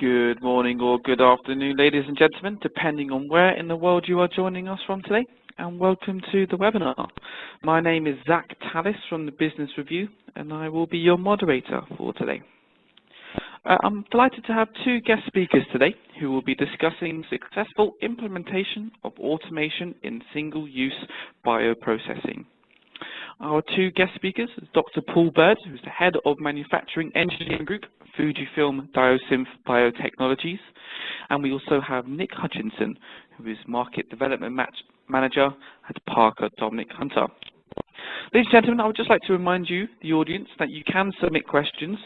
Good morning or good afternoon, ladies and gentlemen, depending on where in the world you are joining us from today, and welcome to the webinar. My name is Zach Tallis from the Business Review, and I will be your moderator for today. I'm delighted to have two guest speakers today who will be discussing successful implementation of automation in single-use bioprocessing. Our two guest speakers is Dr. Paul Bird, who's the Head of Manufacturing Engineering Group, Fujifilm Diosynth Biotechnologies, and we also have Nick Hutchinson, who is Market Development Manager at Parker Domnick Hunter. Ladies and gentlemen, I would just like to remind you, the audience, that you can submit questions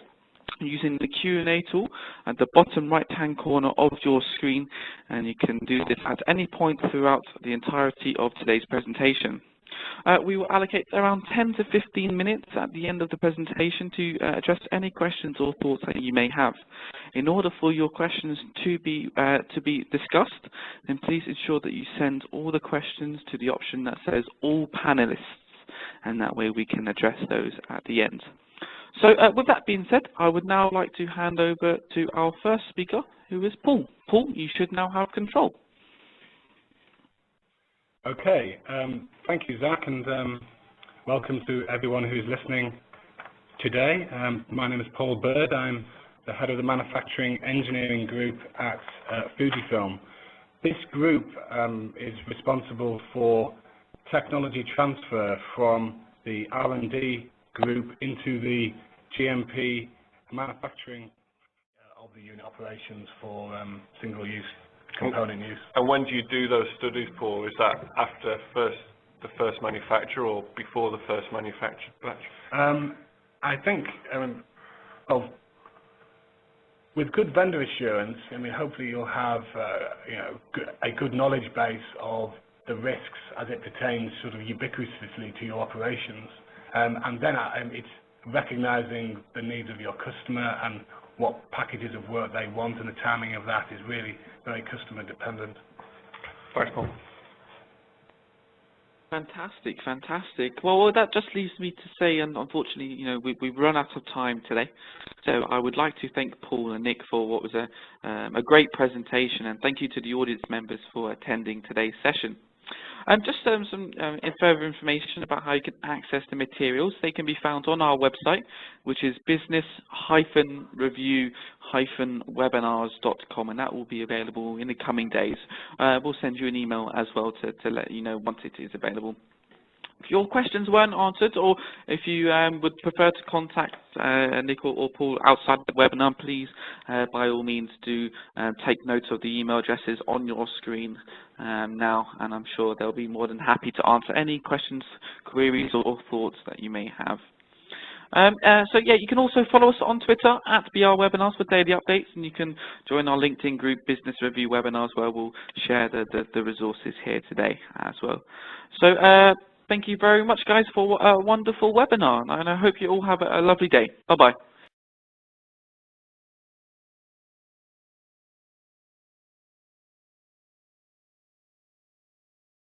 using the Q&A tool at the bottom right-hand corner of your screen, and you can do this at any point throughout the entirety of today's presentation. We will allocate around 10 to 15 minutes at the end of the presentation to address any questions or thoughts that you may have. In order for your questions to be discussed, then please ensure that you send all the questions to the option that says all panelists, and that way we can address those at the end. So with that being said, I would now like to hand over to our first speaker, who is Paul. Paul, you should now have control. Okay, thank you, Zach, and welcome to everyone who's listening today. My name is Paul Bird. I'm the Head of the Manufacturing Engineering Group at Fujifilm. This group is responsible for technology transfer from the R&D group into the GMP manufacturing of the unit operations for single-use component use. And when do you do those studies, Paul? Is that after the first manufacture or before the first manufacture batch? I think, well, with good vendor assurance, hopefully you'll have a good knowledge base of the risks as it pertains sort of ubiquitously to your operations. And then it's recognizing the needs of your customer and what packages of work they want, and the timing of that is really very customer dependent. Thanks, Paul. Fantastic, fantastic. Well, that just leaves me to say, and unfortunately, we've run out of time today. So I would like to thank Paul and Nick for what was a great presentation, and thank you to the audience members for attending today's session. Just some further information about how you can access the materials. They can be found on our website, which is business-review-webinars.com, and that will be available in the coming days. We'll send you an email as well to let you know once it is available. If your questions weren't answered, or if you would prefer to contact Nick or Paul outside the webinar, please, by all means, do take note of the email addresses on your screen now, and I'm sure they'll be more than happy to answer any questions, queries, or thoughts that you may have. So yeah, you can also follow us on Twitter at BRWebinars for daily updates, and you can join our LinkedIn group, Business Review Webinars, where we'll share the resources here today as well. So thank you very much, guys, for a wonderful webinar, and I hope you all have a lovely day. Bye-bye.